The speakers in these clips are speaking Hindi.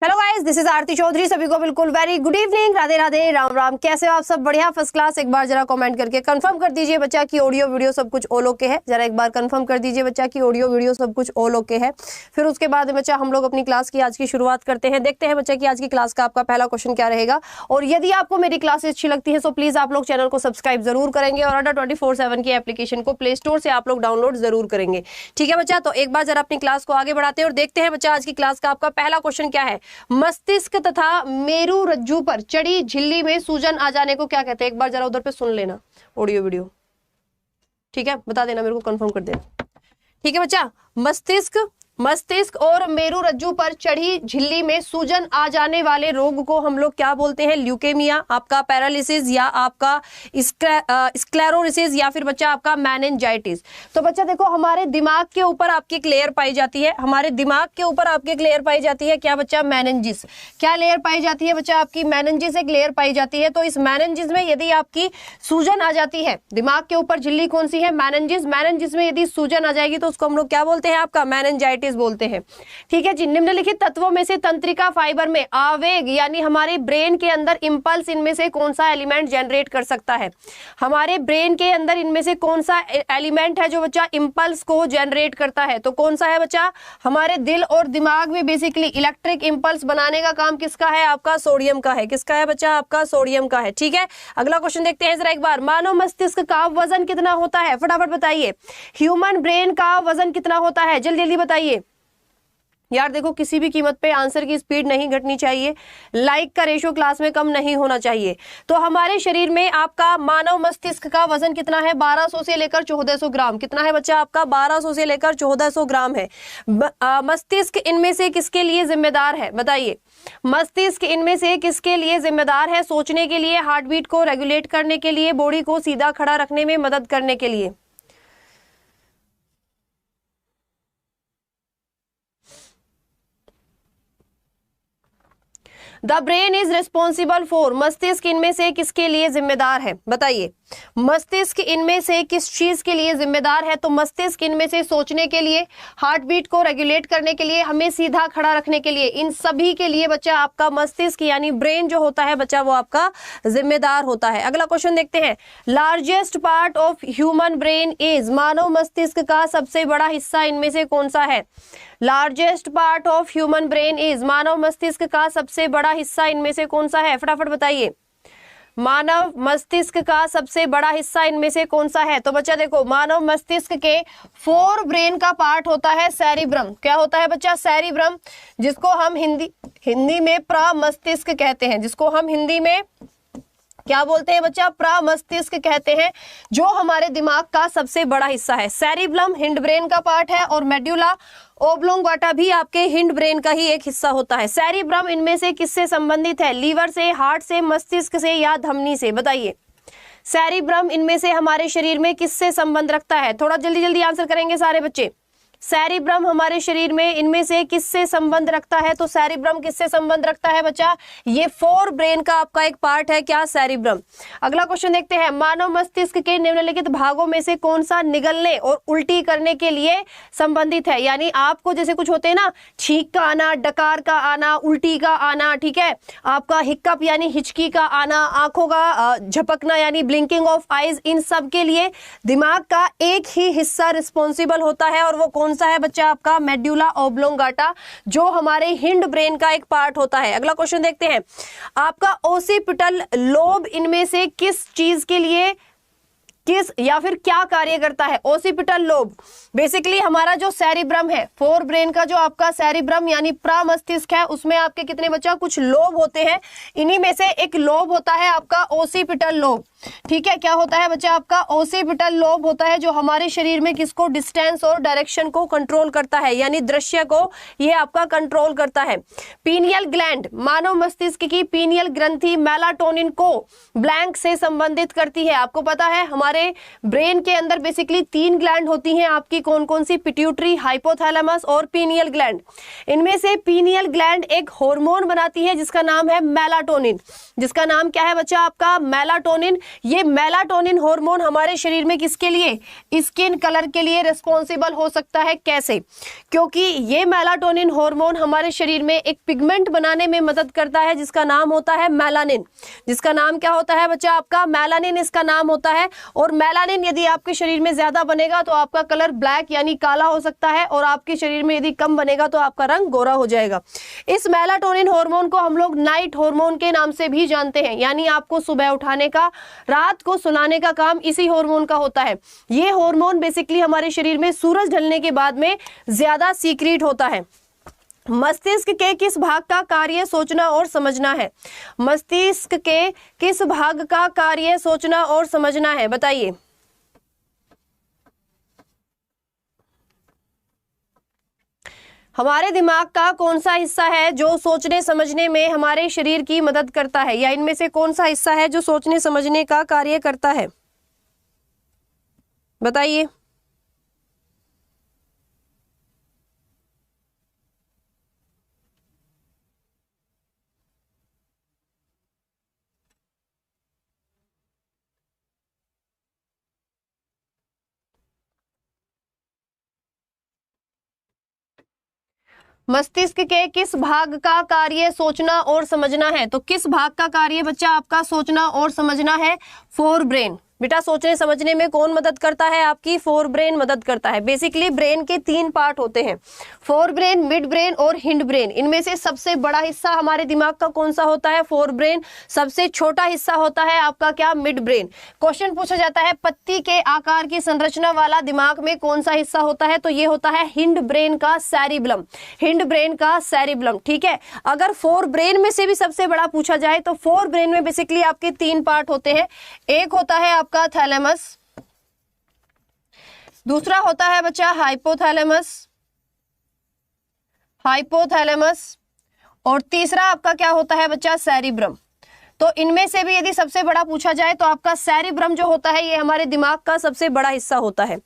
हेलो गाइस, दिस इज आरती चौधरी। सभी को बिल्कुल very good evening, Radhe Radhe, Ram Ram. कैसे हो आप सब? बढ़िया, फर्स्ट क्लास। एक बार जरा कमेंट करके कंफर्म कर दीजिए बच्चा की ऑडियो वीडियो सब कुछ ऑल ओके है। जरा एक बार कंफर्म कर दीजिए बच्चा की ऑडियो वीडियो सब कुछ ऑल ओके है। फिर उसके बाद बच्चा हम लोग अपनी क्लास की आज की शुरुआत करते हैं। देखते हैं बच्चा की आज की क्लास का आपका पहला क्वेश्चन क्या रहेगा। और यदि आपको मेरी क्लासेस अच्छी लगती है तो प्लीज आप लोग चैनल को सब्सक्राइब जरूर करेंगे और अड्डा 24/7 की एप्लीकेशन को प्ले स्टोर से आप लोग डाउनलोड जरूर करेंगे। ठीक है बच्चा, तो एक बार जरा अपनी क्लास को आगे बढ़ाते हैं और देखते हैं बच्चा आज की क्लास का आपका पहला क्वेश्चन क्या है। मस्तिष्क तथा मेरु रज्जु पर चढ़ी झिल्ली में सूजन आ जाने को क्या कहते हैं? एक बार जरा उधर पे सुन लेना ऑडियो वीडियो। ठीक है, बता देना मेरे को, कंफर्म कर देना। ठीक है बच्चा, मस्तिष्क और मेरु रज्जु पर चढ़ी झिल्ली में सूजन आ जाने वाले रोग को हम लोग क्या बोलते हैं? ल्यूकेमिया, आपका पैरालिसिस, या आपका स्क्लेरोसिस, या फिर बच्चा आपका मेनिंजाइटिस। तो बच्चा देखो, हमारे दिमाग के ऊपर आपकी एक लेयर पाई जाती है। हमारे दिमाग के ऊपर आपकी एक लेयर पाई जाती है क्या बच्चा? मेनिंजिस। क्या लेयर पाई जाती है बच्चा? आपकी मेनिंजिस एक लेयर पाई जाती है। तो इस मेनिंजिस में यदि आपकी सूजन आ जाती है, दिमाग के ऊपर झिल्ली कौन सी है? मेनिंजिस। मेनिंजिस में यदि सूजन आ जाएगी तो उसको हम लोग क्या बोलते हैं? आपका मेनिंजाइटिस बोलते हैं। ठीक है जी। निम्नलिखित तत्वों में से तंत्रिका फाइबर में आवेग यानी हमारे ब्रेन के अंदर इंपल्स, इनमें से कौन सा एलिमेंट जनरेट कर सकता है? हमारे ब्रेन के अंदर इनमें से कौन सा एलिमेंट है जो बच्चा इंपल्स को जनरेट करता है? तो कौन सा है बच्चा? हमारे दिल और दिमाग में बेसिकली इलेक्ट्रिक इंपल्स बनाने का काम किसका है? आपका सोडियम का है। किसका है बच्चा? आपका सोडियम का है। ठीक है, अगला क्वेश्चन देखते हैं जरा एक बार। मानव मस्तिष्क का वजन कितना होता है? फटाफट बताइए। ह्यूमन ब्रेन का वजन कितना होता है? जल्दी जल्दी बताइए यार। देखो, किसी भी कीमत पे आंसर की स्पीड नहीं घटनी चाहिए, लाइक का रेशियो क्लास में कम नहीं होना चाहिए। तो हमारे शरीर में आपका मानव मस्तिष्क का वजन कितना है? 1200 से लेकर 1400 ग्राम। कितना है बच्चा? आपका 1200 से लेकर 1400 ग्राम है। मस्तिष्क इनमें से किसके लिए जिम्मेदार है? बताइए, मस्तिष्क इनमें से किसके लिए जिम्मेदार है? सोचने के लिए, हार्ट बीट को रेगुलेट करने के लिए, बॉडी को सीधा खड़ा रखने में मदद करने के लिए। The brain is responsible for, मस्तिष्क इनमें से किसके लिए जिम्मेदार है? बताइए, मस्तिष्क इनमें से किस चीज के लिए जिम्मेदार है? तो मस्तिष्क इनमें से सोचने के लिए, हार्ट बीट को रेगुलेट करने के लिए, हमें सीधा खड़ा रखने के लिए, इन सभी के लिए बच्चा आपका मस्तिष्क यानी ब्रेन जो होता है बच्चा वो आपका जिम्मेदार होता है। अगला क्वेश्चन देखते हैं। Largest part of human brain is, मानव मस्तिष्क का सबसे बड़ा हिस्सा इनमें से कौन सा है? Largest part of human brain is, मानव मस्तिष्क का सबसे बड़ा हिस्सा इनमें से कौन सा है? फटाफट बताइए। मानव मस्तिष्क का सबसे बड़ा हिस्सा इनमें से कौन सा है? तो बच्चा देखो, मानव मस्तिष्क के फोर ब्रेन का पार्ट होता है सेरिब्रम। क्या होता है बच्चा? सेरिब्रम, जिसको हम हिंदी में प्रमस्तिष्क कहते हैं। जिसको हम हिंदी में क्या बोलते हैं बच्चा? प्रमस्तिष्क कहते हैं, जो हमारे दिमाग का सबसे बड़ा हिस्सा है। सेरिब्रम हिंड ब्रेन का पार्ट है और मेड्यूला ओब्लोंगाटा भी आपके हिंड ब्रेन का ही एक हिस्सा होता है। सेरिब्रम इनमें से किससे संबंधित है? लीवर से, हार्ट से, मस्तिष्क से, या धमनी से? बताइए, सेरिब्रम इनमें से हमारे शरीर में किससे संबंध रखता है? थोड़ा जल्दी जल्दी आंसर करेंगे सारे बच्चे। सेरिब्रम हमारे शरीर में इनमें से किससे संबंध रखता है? तो सेरिब्रम किससे संबंध रखता है बच्चा? ये फोर ब्रेन का आपका एक पार्ट है। क्या? सेरिब्रम। अगला क्वेश्चन देखते हैं। मानव मस्तिष्क के निम्नलिखित भागों में से कौन सा निगलने और उल्टी करने के लिए संबंधित है? यानी आपको जैसे कुछ होते हैं ना, छींक का आना, डकार का आना, उल्टी का आना, ठीक है, आपका हिक्कप यानी हिचकी का आना, आंखों का झपकना यानी ब्लिंकिंग ऑफ आईज, इन सब के लिए दिमाग का एक ही हिस्सा रिस्पॉन्सिबल होता है और वो कौन सा है बच्चा? आपका मेड्यूला ओब्लोंगाटा, जो हमारे हिंड ब्रेन का एक पार्ट होता है। अगला क्वेश्चन देखते हैं। आपका ओसिपिटल लोब इनमें से किस चीज के लिए, किस या फिर क्या कार्य करता है? ओसिपिटल लोब बेसिकली हमारा जो सेरिब्रम है, फोर ब्रेन का जो आपका सेरिब्रम यानी प्रमस्तिष्क है, उसमें आपके कितने बच्चा? कुछ लोब होते हैं। इन्हीं में से एक लोब होता है आपका ओसिपिटल लोब। ठीक है, क्या होता है बच्चा? आपका ओसिपिटल लोब होता है जो हमारे शरीर में किसको? डिस्टेंस और डायरेक्शन को कंट्रोल करता है, यानी दृश्य को ये आपका कंट्रोल करता है। पीनियल ग्लैंड, मानव मस्तिष्क की पीनियल ग्रंथि मेलाटोनिन को ब्लैंक से संबंधित करती है। आपको पता है हमारे ब्रेन के अंदर बेसिकली 3 ग्लैंड होती हैं आपकी। कौन कौन सी? पिट्यूटरी, हाइपोथैलेमस और पीनियल ग्लैंड। इनमें से पीनियल ग्लैंड एक हार्मोन बनाती है जिसका नाम है मेलाटोनिन। जिसका नाम क्या है बच्चा? आपका मेलाटोनिन। ये मेलाटोनिन हार्मोन हमारे शरीर में किसके लिए, स्किन कलर के लिए रिस्पॉन्सिबल हो सकता है। कैसे? क्योंकि ये मेलाटोनिन हार्मोन हमारे शरीर में एक पिगमेंट बनाने में मदद करता है जिसका नाम होता है मेलानिन। जिसका नाम क्या होता है बच्चा? आपका मेलानिन इसका नाम होता है। और मेलानिन यदि आपके शरीर में ज्यादा बनेगा तो आपका कलर ब्लैक यानी काला हो सकता है, और आपके शरीर में यदि कम बनेगा तो आपका रंग गोरा हो जाएगा। इस मेलाटोनिन हार्मोन को हम लोग नाइट हार्मोन के नाम से भी जानते हैं, यानी आपको सुबह उठाने का, रात को सुलाने का काम इसी हार्मोन का होता है। ये हार्मोन बेसिकली हमारे शरीर में सूरज ढलने के बाद में ज्यादा सीक्रेट होता है। मस्तिष्क के किस भाग का कार्य सोचना और समझना है? मस्तिष्क के किस भाग का कार्य सोचना और समझना है, बताइए। हमारे दिमाग का कौन सा हिस्सा है जो सोचने समझने में हमारे शरीर की मदद करता है, या इनमें से कौन सा हिस्सा है जो सोचने समझने का कार्य करता है, बताइए। मस्तिष्क के किस भाग का कार्य सोचना और समझना है? तो किस भाग का कार्य बच्चा आपका सोचना और समझना है? Fore brain. बेटा सोचने समझने में कौन मदद करता है? आपकी फोर ब्रेन मदद करता है। बेसिकली ब्रेन के 3 पार्ट होते हैं, फोर ब्रेन, मिड ब्रेन और हिंड ब्रेन। इनमें से सबसे बड़ा हिस्सा हमारे दिमाग का कौन सा होता है? Fore brain. सबसे छोटा हिस्सा होता है आपका क्या? Mid brain. क्वेश्चन पूछा जाता है पत्ती के आकार की संरचना वाला दिमाग में कौन सा हिस्सा होता है? तो ये होता है हिंड ब्रेन का सेरिब्लम। हिंड ब्रेन का सेरिब्लम, ठीक है। अगर फोर ब्रेन में से भी सबसे बड़ा पूछा जाए तो फोर ब्रेन में बेसिकली आपके 3 पार्ट होते हैं। एक होता है का थैलेमस, दूसरा होता है बच्चा हाइपोथैलेमस, हाइपोथैलेमस, और तीसरा आपका क्या होता है बच्चा? सेरिब्रम। तो इनमें से भी यदि सबसे बड़ा पूछा जाए तो आपका सेरिब्रम जो होता है ये हमारे दिमाग का सबसे बड़ा हिस्सा होता है।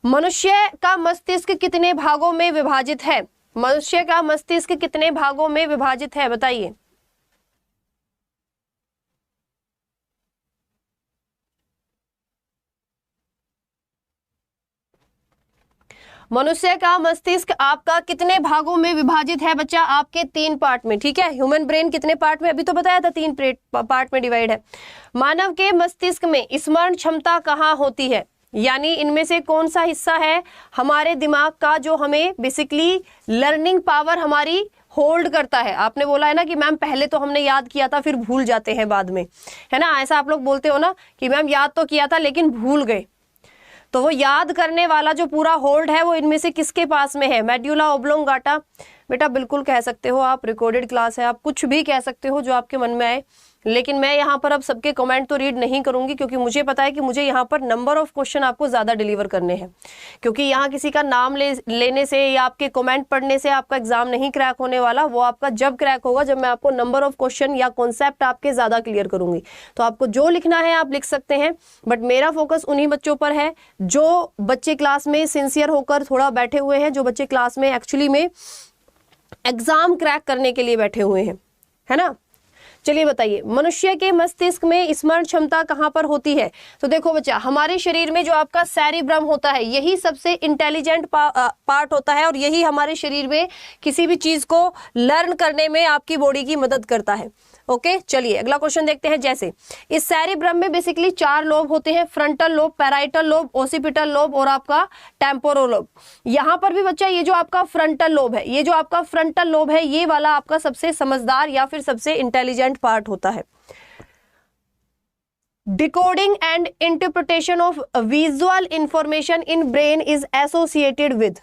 मनुष्य का मस्तिष्क कितने भागों में विभाजित है? मनुष्य का मस्तिष्क कितने भागों में विभाजित है, बताइए। मनुष्य का मस्तिष्क आपका कितने भागों में विभाजित है बच्चा? आपके 3 पार्ट में, ठीक है। ह्यूमन ब्रेन कितने पार्ट में? अभी तो बताया था 3 पार्ट में डिवाइड है। मानव के मस्तिष्क में स्मरण क्षमता कहाँ होती है? यानी इनमें से कौन सा हिस्सा है हमारे दिमाग का जो हमें बेसिकली लर्निंग पावर हमारी होल्ड करता है? आपने बोला है ना कि मैम पहले तो हमने याद किया था फिर भूल जाते हैं बाद में, है ना? ऐसा आप लोग बोलते हो ना कि मैम याद तो किया था लेकिन भूल गए। तो वो याद करने वाला जो पूरा होल्ड है वो इनमें से किसके पास में है? Medulla oblongata. बेटा बिल्कुल कह सकते हो आप, रिकॉर्डेड क्लास है, आप कुछ भी कह सकते हो जो आपके मन में आए। लेकिन मैं यहाँ पर अब सबके कमेंट तो रीड नहीं करूंगी क्योंकि मुझे पता है कि मुझे यहाँ पर नंबर ऑफ क्वेश्चन आपको ज्यादा डिलीवर करने हैं। क्योंकि यहाँ किसी का नाम लेने से या आपके कमेंट पढ़ने से आपका एग्जाम नहीं क्रैक होने वाला। वो आपका जब क्रैक होगा जब मैं आपको नंबर ऑफ क्वेश्चन या कॉन्सेप्ट आपके ज्यादा क्लियर करूंगी। तो आपको जो लिखना है आप लिख सकते हैं, बट मेरा फोकस उन्हीं बच्चों पर है जो बच्चे क्लास में सिंसियर होकर थोड़ा बैठे हुए हैं, जो बच्चे क्लास में एक्चुअली में एग्जाम क्रैक करने के लिए बैठे हुए हैं, है ना। चलिए बताइए, मनुष्य के मस्तिष्क में स्मरण क्षमता कहां पर होती है? तो देखो बच्चा, हमारे शरीर में जो आपका सेरिब्रम होता है यही सबसे इंटेलिजेंट पार्ट होता है और यही हमारे शरीर में किसी भी चीज को लर्न करने में आपकी बॉडी की मदद करता है। ओके, चलिए अगला क्वेश्चन देखते हैं। जैसे इस सेरिब्रम में बेसिकली 4 लोब होते हैं, frontal lobe, parietal lobe, occipital lobe और आपका टेम्पोरल लोब। यहाँ पर भी बच्चा ये जो आपका फ्रंटल लोब है, ये जो आपका फ्रंटल लोब है, ये वाला आपका सबसे समझदार या फिर सबसे इंटेलिजेंट पार्ट होता है। Decoding and interpretation of visual information in brain is associated with.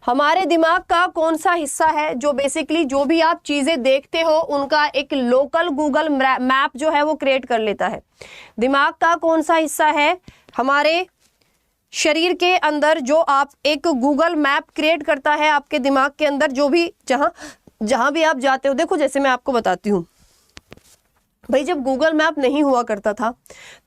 हमारे दिमाग का कौन सा हिस्सा है जो बेसिकली जो भी आप चीजें देखते हो उनका एक लोकल गूगल मैप जो है वो क्रिएट कर लेता है? दिमाग का कौन सा हिस्सा है हमारे शरीर के अंदर जो आप एक गूगल मैप क्रिएट करता है आपके दिमाग के अंदर? जो भी जहां भी आप जाते हो, देखो जैसे मैं आपको बताती हूँ, भाई जब गूगल मैप नहीं हुआ करता था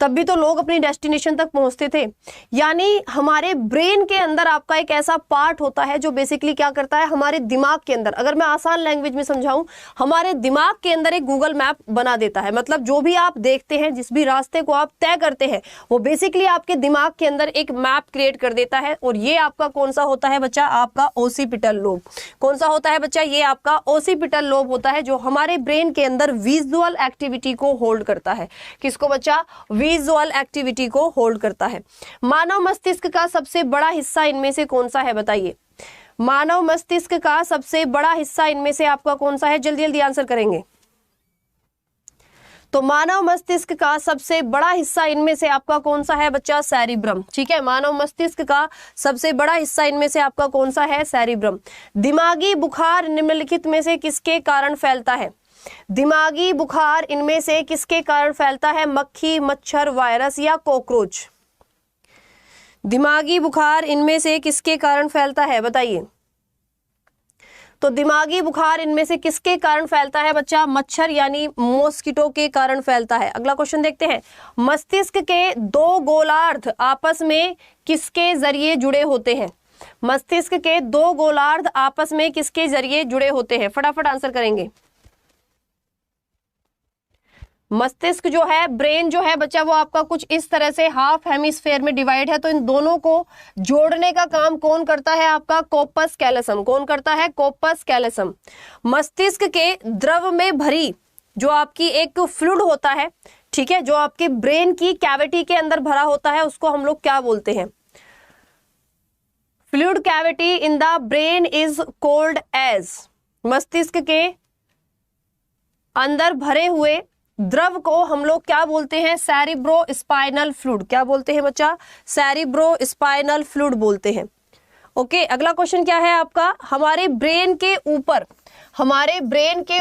तब भी तो लोग अपनी डेस्टिनेशन तक पहुंचते थे। यानी हमारे ब्रेन के अंदर आपका एक ऐसा पार्ट होता है जो बेसिकली क्या करता है, हमारे दिमाग के अंदर, अगर मैं आसान लैंग्वेज में समझाऊं, हमारे दिमाग के अंदर एक गूगल मैप बना देता है। मतलब जो भी आप देखते हैं, जिस भी रास्ते को आप तय करते हैं, वो बेसिकली आपके दिमाग के अंदर एक मैप क्रिएट कर देता है। और ये आपका कौन सा होता है बच्चा, आपका ओसिपिटल लोब। कौन सा होता है बच्चा, ये आपका ओसिपिटल लोब होता है, जो हमारे ब्रेन के अंदर विजुअल एक्टिविटी को होल्ड करता है। किसको बच्चा, विजुअल एक्टिविटी को होल्ड करता है। मानव मस्तिष्क का सबसे बड़ा हिस्सा इनमें से कौन सा है, बताइए। मानव मस्तिष्क का सबसे बड़ा हिस्सा इनमें से आपका कौन सा है, जल्दी जल्दी आंसर करेंगे। तो मानव मस्तिष्क का सबसे बड़ा हिस्सा इनमें से आपका कौन सा है बच्चा, सेरिब्रम। ठीक है, मानव मस्तिष्क का सबसे बड़ा हिस्सा इनमें से आपका कौन सा है, सेरिब्रम। दिमागी बुखार निम्नलिखित में से किसके कारण फैलता है। दिमागी बुखार इनमें से किसके कारण फैलता है, मक्खी, मच्छर, वायरस या कॉकरोच। दिमागी बुखार इनमें से किसके कारण फैलता है, बताइए। तो दिमागी बुखार इनमें से किसके कारण फैलता है बच्चा, मच्छर यानी मॉस्किटो के कारण फैलता है। अगला क्वेश्चन देखते हैं। मस्तिष्क के दो गोलार्ध आपस में किसके जरिए जुड़े होते हैं। मस्तिष्क के दो गोलार्ध आपस में किसके जरिए जुड़े होते हैं, फटाफट आंसर करेंगे। मस्तिष्क जो है, ब्रेन जो है बच्चा, वो आपका कुछ इस तरह से हाफ हेमिस्फेयर में डिवाइड है। तो इन दोनों को जोड़ने का काम कौन करता है, आपका कोपस कैलसम। कौन करता है, कोपस कैलसम। मस्तिष्क के द्रव में भरी जो आपकी एक फ्लूइड होता है, ठीक है, जो आपके ब्रेन की कैविटी के अंदर भरा होता है, उसको हम लोग क्या बोलते हैं, fluid cavity in the brain is called as. मस्तिष्क के अंदर भरे हुए द्रव को हम लोग क्या बोलते हैं, सेरिब्रो स्पाइनल फ्लूइड। क्या बोलते हैं बच्चा, सेरिब्रो स्पाइनल फ्लूइड बोलते हैं। ओके, अगला क्वेश्चन क्या है आपका, हमारे ब्रेन के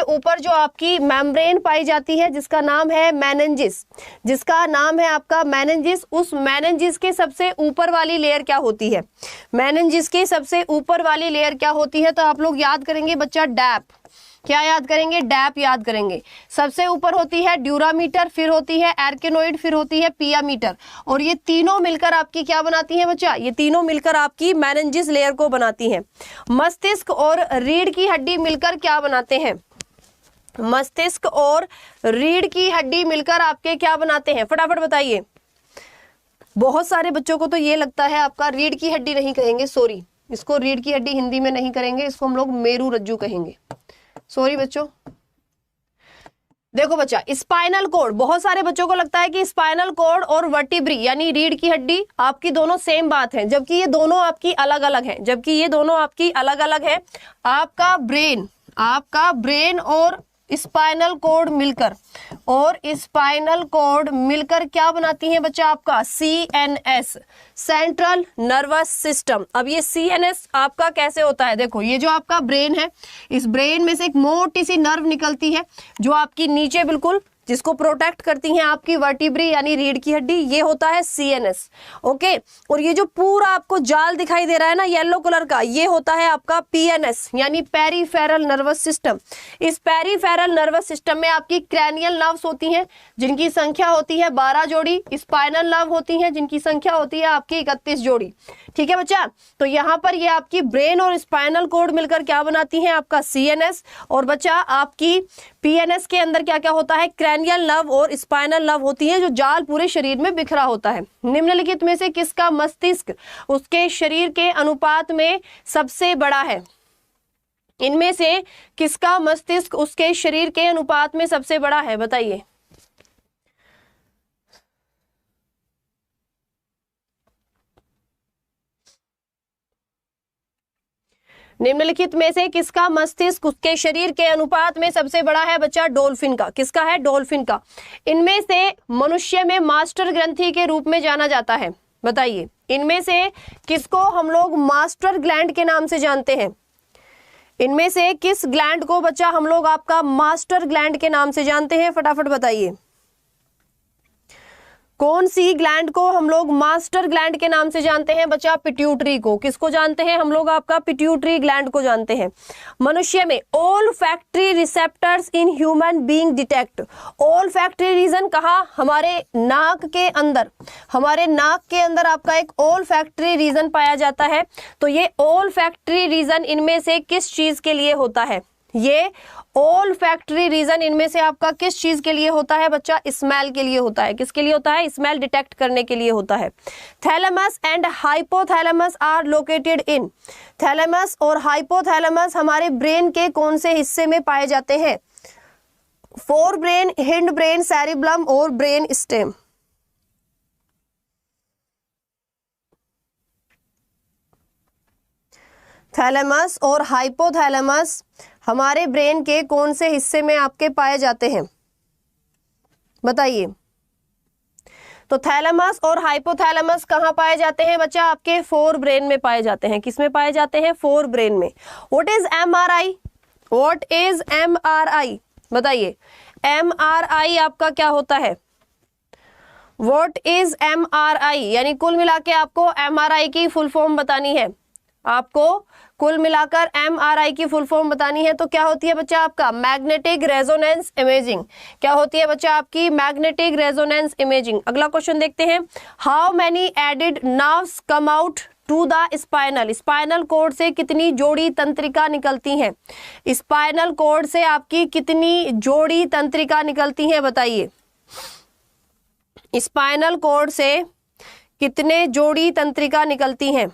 ऊपर जो आपकी मेम्ब्रेन पाई जाती है, जिसका नाम है मेनिंजिस, जिसका नाम है आपका मेनिंजिस, उस मेनिंजिस के सबसे ऊपर वाली लेयर क्या होती है, मेनिंजिस के सबसे ऊपर वाली लेयर क्या होती है। तो आप लोग याद करेंगे बच्चा, डैप। क्या याद करेंगे, डैप याद करेंगे। सबसे ऊपर होती है ड्यूरामीटर, फिर होती है एर्केनोइड, फिर होती है पियामीटर। और ये तीनों मिलकर आपकी क्या बनाती हैं बच्चा, ये तीनों मिलकर आपकी मेनिंजिस लेयर को बनाती हैं। मस्तिष्क और रीढ़ की हड्डी मिलकर क्या बनाते हैं, मस्तिष्क और रीढ़ की हड्डी मिलकर आपके क्या बनाते हैं, फटाफट बताइए। बहुत सारे बच्चों को तो ये लगता है आपका रीढ़ की हड्डी नहीं कहेंगे, सॉरी, इसको रीढ़ की हड्डी हिंदी में नहीं करेंगे, इसको हम लोग मेरू रज्जू कहेंगे। सॉरी बच्चों। देखो बच्चा, स्पाइनल कॉर्ड, बहुत सारे बच्चों को लगता है कि स्पाइनल कॉर्ड और वर्टिब्री यानी रीढ़ की हड्डी आपकी दोनों सेम बात है, जबकि ये दोनों आपकी अलग अलग हैं, जबकि ये दोनों आपकी अलग अलग है। आपका ब्रेन और स्पाइनल कॉर्ड मिलकर क्या बनाती हैं बच्चा, आपका CNS, सेंट्रल नर्वस सिस्टम। अब ये CNS आपका कैसे होता है, देखो ये जो आपका ब्रेन है, इस ब्रेन में से एक मोटी सी नर्व निकलती है जो आपकी नीचे बिल्कुल, जिसको प्रोटेक्ट करती हैं आपकी वर्टिब्री यानी रीढ़ की हड्डी, ये होता है CNS। ओके, और ये जो पूरा आपको जाल दिखाई दे रहा है ना येलो कलर का, ये होता है आपका PNS यानी पेरिफेरल नर्वस सिस्टम। इस पेरिफेरल नर्वस सिस्टम में आपकी क्रैनियल नर्व्स होती हैं, जिनकी संख्या होती है 12 जोड़ी, स्पाइनल नर्व होती हैं जिनकी संख्या होती है आपकी 31 जोड़ी। ठीक है बच्चा, तो यहाँ पर ये आपकी ब्रेन और स्पाइनल कॉर्ड मिलकर क्या बनाती हैं, आपका CNS। और बच्चा आपकी PNS के अंदर क्या क्या होता है, क्रैनियल नर्व और स्पाइनल नर्व होती है, जो जाल पूरे शरीर में बिखरा होता है। निम्नलिखित में से किसका मस्तिष्क उसके शरीर के अनुपात में सबसे बड़ा है, इनमें से किसका मस्तिष्क उसके शरीर के अनुपात में सबसे बड़ा है, बताइए। निम्नलिखित में से किसका मस्तिष्क उसके शरीर के अनुपात में सबसे बड़ा है बच्चा, डॉल्फिन का। किसका है, डॉल्फिन का। इनमें से मनुष्य में मास्टर ग्रंथि के रूप में जाना जाता है, बताइए। इनमें से किसको हम लोग मास्टर ग्लैंड के नाम से जानते हैं, इनमें से किस ग्लैंड को बच्चा हम लोग आपका मास्टर ग्लैंड के नाम से जानते हैं, फटाफट बताइए। कौन सी ग्लैंड को हम लोग मास्टर ग्लैंड के नाम से जानते हैं बच्चा? पिट्यूटरी को। किसको जानते हैं हम लोग? आपका पिट्यूटरी ग्लैंड को जानते हैं। मनुष्य में olfactory receptors in human being detect. Olfactory region कहाँ? हमारे नाक के अंदर। हमारे नाक के अंदर आपका एक ओल्फैक्टरी रीजन पाया जाता है। तो ये ओल्फैक्टरी रीजन इनमें से किस चीज के लिए होता है? ये ओल्फैक्टरी रीजन इनमें से आपका किस चीज के लिए होता है बच्चा? स्मेल के लिए होता है। किसके लिए होता है? स्मेल डिटेक्ट करने के लिए होता है। Thalamus and hypothalamus are located in. Thalamus और हाइपोथैलेमस हमारे ब्रेन के कौन से हिस्से में पाए जाते हैं? Forebrain, hindbrain, cerebellum और ब्रेन स्टेम। थैलेमस और हाइपोथैलेमस हमारे ब्रेन के कौन से हिस्से में आपके पाए जाते हैं? बताइए। तो थैलेमस और हाइपोथैलेमस कहाँ पाए जाते हैं बच्चा? आपके फोर ब्रेन में पाए जाते हैं। किस में पाए जाते हैं? फोर ब्रेन में। What is MRI? What is MRI? बताइए। एमआरआई आपका क्या होता है? What is MRI? यानी कुल मिला के आपको एमआरआई की फुल फॉर्म बतानी है। आपको कुल मिलाकर एमआरआई की फुल फॉर्म बतानी है। तो क्या होती है बच्चा आपका? Magnetic resonance imaging. क्या होती है बच्चा आपकी? Magnetic resonance imaging. अगला क्वेश्चन देखते हैं। How many added nerves come out to the spinal. Spinal cord से कितनी जोड़ी तंत्रिका निकलती हैं? स्पाइनल कॉर्ड से आपकी कितनी जोड़ी तंत्रिका निकलती हैं? बताइए। स्पाइनल कॉर्ड से कितने जोड़ी तंत्रिका निकलती हैं?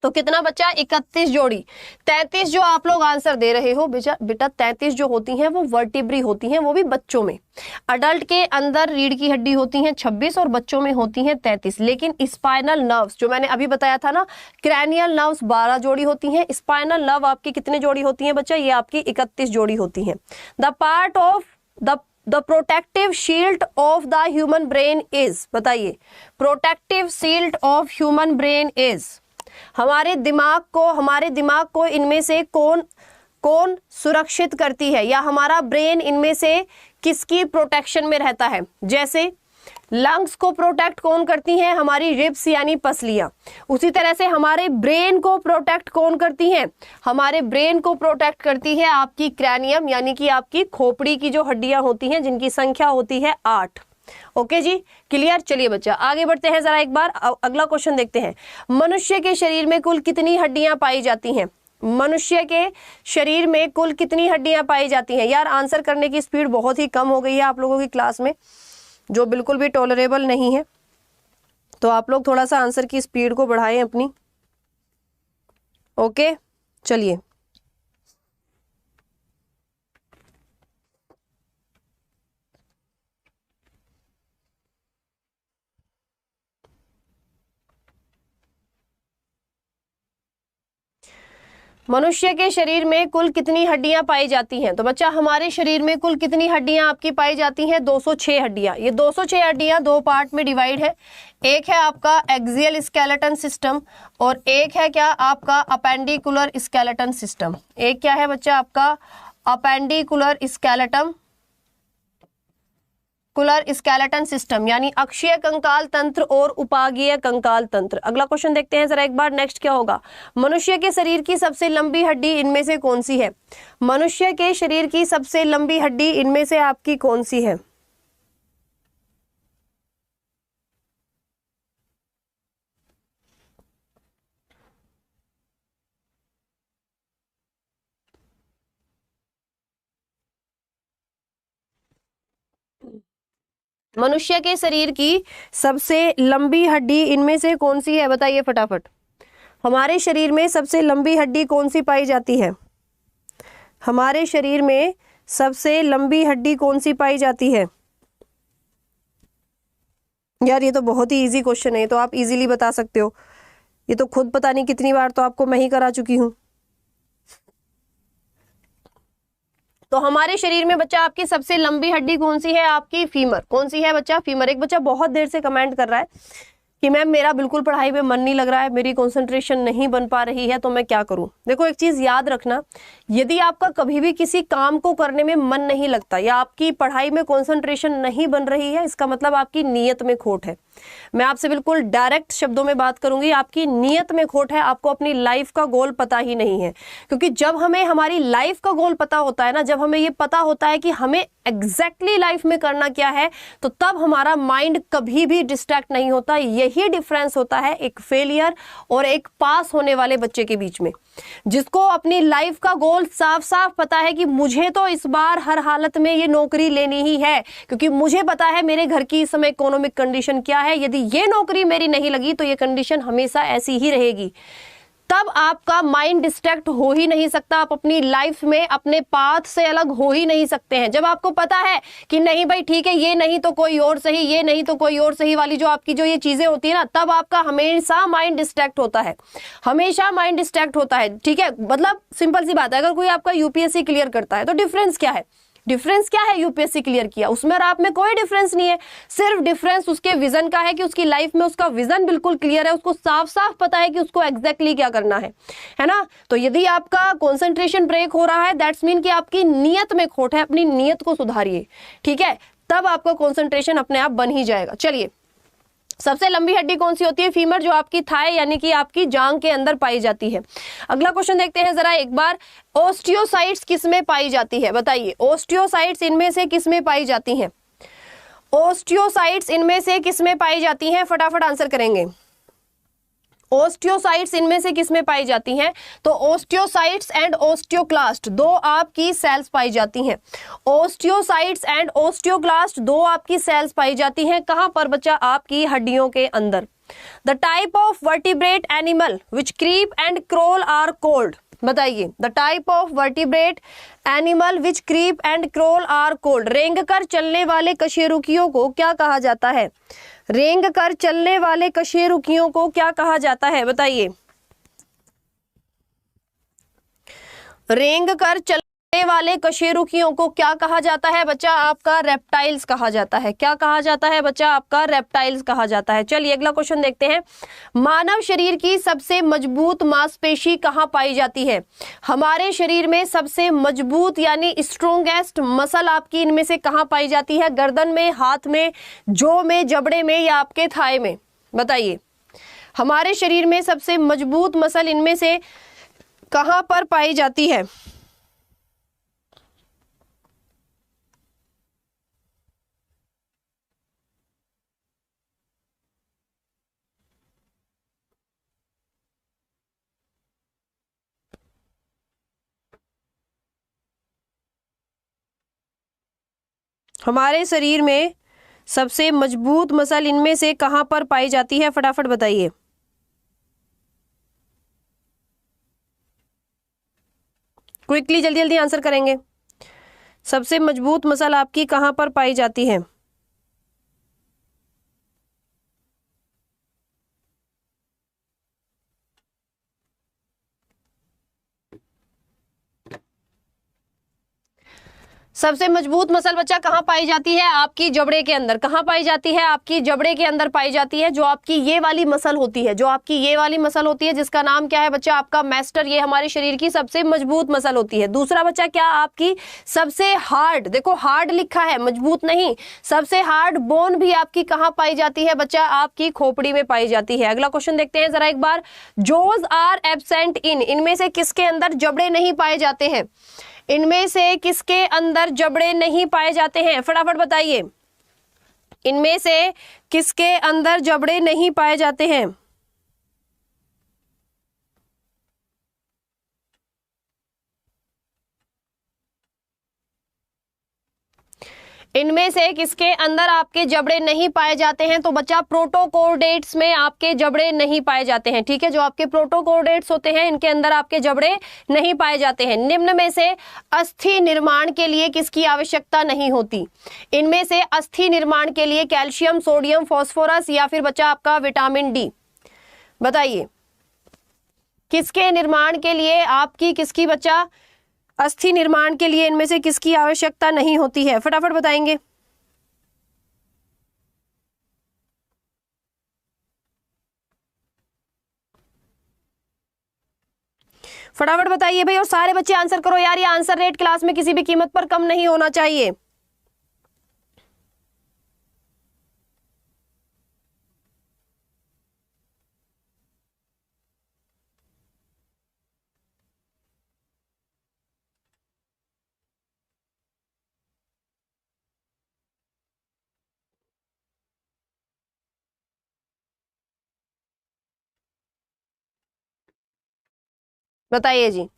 तो कितना बच्चा? 31 जोड़ी। 33 जो आप लोग आंसर दे रहे हो बेटा 33 जो होती हैं वो वर्टिब्री होती हैं, वो भी बच्चों में। अडल्ट के अंदर रीढ़ की हड्डी होती हैं 26 और बच्चों में होती हैं 33। लेकिन स्पाइनल नर्व्स जो मैंने अभी बताया था ना, क्रैनियल नर्व्स 12 जोड़ी होती हैं। स्पाइनल नर्व आपकी कितनी जोड़ी होती हैं बच्चा? ये आपकी 31 जोड़ी होती हैं। The part of the protective shield of the human brain is. बताइए। Protective shield of human brain is. हमारे दिमाग को इनमें से कौन सुरक्षित करती है, या हमारा ब्रेन इनमें से किसकी प्रोटेक्शन में रहता है? जैसे लंग्स को प्रोटेक्ट कौन करती हैं? हमारी रिब्स यानी पसलियां। उसी तरह से हमारे ब्रेन को प्रोटेक्ट कौन करती हैं? हमारे ब्रेन को प्रोटेक्ट करती है आपकी क्रैनियम यानी कि आपकी खोपड़ी की जो हड्डियां होती हैं, जिनकी संख्या होती है 8। ओके जी, क्लियर। चलिए बच्चा आगे बढ़ते हैं, जरा एक बार अगला क्वेश्चन देखते हैं। मनुष्य के शरीर में कुल कितनी हड्डियां पाई जाती हैं? मनुष्य के शरीर में कुल कितनी हड्डियां पाई जाती हैं? यार आंसर करने की स्पीड बहुत ही कम हो गई है आप लोगों की क्लास में, जो बिल्कुल भी टॉलरेबल नहीं है। तो आप लोग थोड़ा सा आंसर की स्पीड को बढ़ाएं अपनी। ओके चलिए। मनुष्य के शरीर में कुल कितनी हड्डियां पाई जाती हैं? तो बच्चा हमारे शरीर में कुल कितनी हड्डियां आपकी पाई जाती हैं? 206 हड्डियां। ये 206 हड्डियां दो पार्ट में डिवाइड है। एक है आपका एक्सियल स्केलेटन सिस्टम और एक है क्या आपका अपेंडिकुलर स्केलेटन सिस्टम। एक क्या है बच्चा आपका अपेंडिकुलर स्केलेटन सिस्टम यानी अक्षीय कंकाल तंत्र और उपागीय कंकाल तंत्र। अगला क्वेश्चन देखते हैं जरा एक बार। नेक्स्ट क्या होगा? मनुष्य के शरीर की सबसे लंबी हड्डी इनमें से कौन सी है? मनुष्य के शरीर की सबसे लंबी हड्डी इनमें से आपकी कौन सी है? मनुष्य के शरीर की सबसे लंबी हड्डी इनमें से कौन सी है? बताइए फटाफट। हमारे शरीर में सबसे लंबी हड्डी कौन सी पाई जाती है? हमारे शरीर में सबसे लंबी हड्डी कौन सी पाई जाती है? यार ये तो बहुत ही इजी क्वेश्चन है, तो आप इजीली बता सकते हो। ये तो खुद पता नहीं कितनी बार तो आपको मैं ही करा चुकी हूं। तो हमारे शरीर में बच्चा आपकी सबसे लंबी हड्डी कौन सी है? आपकी फीमर। कौन सी है बच्चा? फीमर। एक बच्चा बहुत देर से कमेंट कर रहा है कि मैम मेरा बिल्कुल पढ़ाई में मन नहीं लग रहा है, मेरी कंसंट्रेशन नहीं बन पा रही है, तो मैं क्या करूं? देखो एक चीज याद रखना, यदि आपका कभी भी किसी काम को करने में मन नहीं लगता या आपकी पढ़ाई में कंसंट्रेशन नहीं बन रही है, इसका मतलब आपकी नीयत में खोट है। मैं आपसे बिल्कुल डायरेक्ट शब्दों में बात करूंगी, आपकी नीयत में खोट है, आपको अपनी लाइफ का गोल पता ही नहीं है। क्योंकि जब हमें हमारी लाइफ का गोल पता होता है ना, जब हमें ये पता होता है कि हमें एग्जैक्टली लाइफ में करना क्या है, तो तब हमारा माइंड कभी भी डिस्ट्रैक्ट नहीं होता। यही डिफरेंस होता है एक फेलियर और एक पास होने वाले बच्चे के बीच में, जिसको अपनी लाइफ का गोल साफ साफ पता है कि मुझे तो इस बार हर हालत में ये नौकरी लेनी ही है, क्योंकि मुझे पता है मेरे घर की इस समय इकोनॉमिक कंडीशन क्या है, यदि ये नौकरी मेरी नहीं लगी तो ये कंडीशन हमेशा ऐसी ही रहेगी। तब आपका माइंड डिस्ट्रैक्ट हो ही नहीं सकता, आप अपनी लाइफ में अपने पाथ से अलग हो ही नहीं सकते हैं। जब आपको पता है कि नहीं भाई ठीक है, ये नहीं तो कोई और सही, ये नहीं तो कोई और सही वाली जो आपकी जो ये चीजें होती है ना, तब आपका हमेशा माइंड डिस्ट्रैक्ट होता है, हमेशा माइंड डिस्ट्रैक्ट होता है। ठीक है, मतलब सिंपल सी बात है, अगर कोई आपका यूपीएससी क्लियर करता है तो डिफरेंस क्या है? डिफरेंस क्या है? यूपीएससी क्लियर किया, उसमें और आप में कोई डिफरेंस नहीं है। सिर्फ डिफरेंस उसके विजन का है कि उसकी लाइफ में उसका विजन बिल्कुल क्लियर है, उसको साफ साफ पता है कि उसको एग्जैक्टली क्या करना है ना। तो यदि आपका कंसंट्रेशन ब्रेक हो रहा है, दैट्स मीन कि आपकी नीयत में खोट है, अपनी नीयत को सुधारिए। ठीक है, तब आपका कंसंट्रेशन अपने आप बन ही जाएगा। चलिए, सबसे लंबी हड्डी कौन सी होती है? फीमर, जो आपकी थाई यानी कि आपकी जांग के अंदर पाई जाती है। अगला क्वेश्चन देखते हैं जरा एक बार, ओस्टियोसाइट्स किस में पाई जाती है? बताइए, ओस्टियोसाइट्स इनमें से किस में पाई जाती हैं? ओस्टियोसाइट्स इनमें से किस में पाई जाती हैं? फटाफट आंसर करेंगे। ओस्टियोसाइट्स इनमें से किस में पाई जाती हैं? तो ओस्टियोसाइट्स एंड ओस्टियोक्लास्ट दो आपकी सेल्स पाई जाती हैं। ओस्टियोसाइट्स एंड ओस्टियोक्लास्ट दो आपकी सेल्स पाई जाती हैं। कहां पर बच्चा? आपकी हड्डियों के अंदर। The type of vertebrate animal which creep and crawl are called. बताइए, the type of vertebrate animal which creep and crawl are called. रेंग कर चलने वाले कशेरुकियों को क्या कहा जाता है? रेंग कर चलने वाले कशेरुकियों को क्या कहा जाता है? बताइए, रेंग कर चलने वाले कशेरुकियों को क्या कहा जाता है बच्चा? आपका रेप्टाइल्स कहा जाता है। क्या कहा जाता है बच्चा? आपका रेप्टाइल्स कहा जाता है। चलिए अगला क्वेश्चन देखते हैं, मानव शरीर की सबसे मजबूत मांसपेशी कहां पाई जाती है? हमारे शरीर में सबसे मजबूत यानी स्ट्रोंगेस्ट मसल आपकी इनमें से कहां पाई जाती है? गर्दन में, हाथ में, जौ में, जबड़े में या आपके थाई में? बताइए, हमारे शरीर में सबसे मजबूत मसल इनमें से कहां पर पाई जाती है? हमारे शरीर में सबसे मजबूत मसल इनमें से कहां पर पाई जाती है? फटाफट बताइए। क्विकली, जल्दी जल्दी आंसर करेंगे। सबसे मजबूत मसल आपकी कहां पर पाई जाती है? सबसे मजबूत मसल बच्चा कहां पाई जाती है? आपकी जबड़े के अंदर। कहां पाई जाती है? आपकी जबड़े के अंदर पाई जाती है। जो आपकी ये वाली मसल होती है, जो आपकी ये वाली मसल होती है, जिसका नाम क्या है बच्चा? आपका मैस्टर। ये हमारे शरीर की सबसे मजबूत मसल होती है। दूसरा बच्चा क्या? आपकी सबसे हार्ड, देखो हार्ड लिखा है, मजबूत नहीं, सबसे हार्ड बोन भी आपकी कहां पाई जाती है बच्चा? आपकी खोपड़ी में पाई जाती है। अगला क्वेश्चन देखते हैं जरा एक बार, जोज आर एब्सेंट इन, इनमें से किसके अंदर जबड़े नहीं पाए जाते हैं? इनमें से किसके अंदर जबड़े नहीं पाए जाते हैं? फटाफट बताइए, इनमें से किसके अंदर जबड़े नहीं पाए जाते हैं? इनमें से किसके अंदर आपके जबड़े नहीं पाए जाते हैं? तो बच्चा प्रोटोकोर्डेट्स में आपके जबड़े नहीं पाए जाते हैं। ठीक है, जो आपके प्रोटोकोर्डेट्स होते हैं इनके अंदर आपके जबड़े नहीं पाए जाते हैं। निम्न में से अस्थि निर्माण के लिए किसकी आवश्यकता नहीं होती? इनमें से अस्थि निर्माण के लिए कैल्शियम, सोडियम, फास्फोरस या फिर बच्चा आपका विटामिन डी। बताइए, किसके निर्माण के लिए आपकी किसकी बच्चा अस्थि निर्माण के लिए इनमें से किसकी आवश्यकता नहीं होती है? फटाफट बताएंगे। फटाफट बताइए भाई, और सारे बच्चे आंसर करो यार, ये आंसर रेट क्लास में किसी भी कीमत पर कम नहीं होना चाहिए। बताइए जी।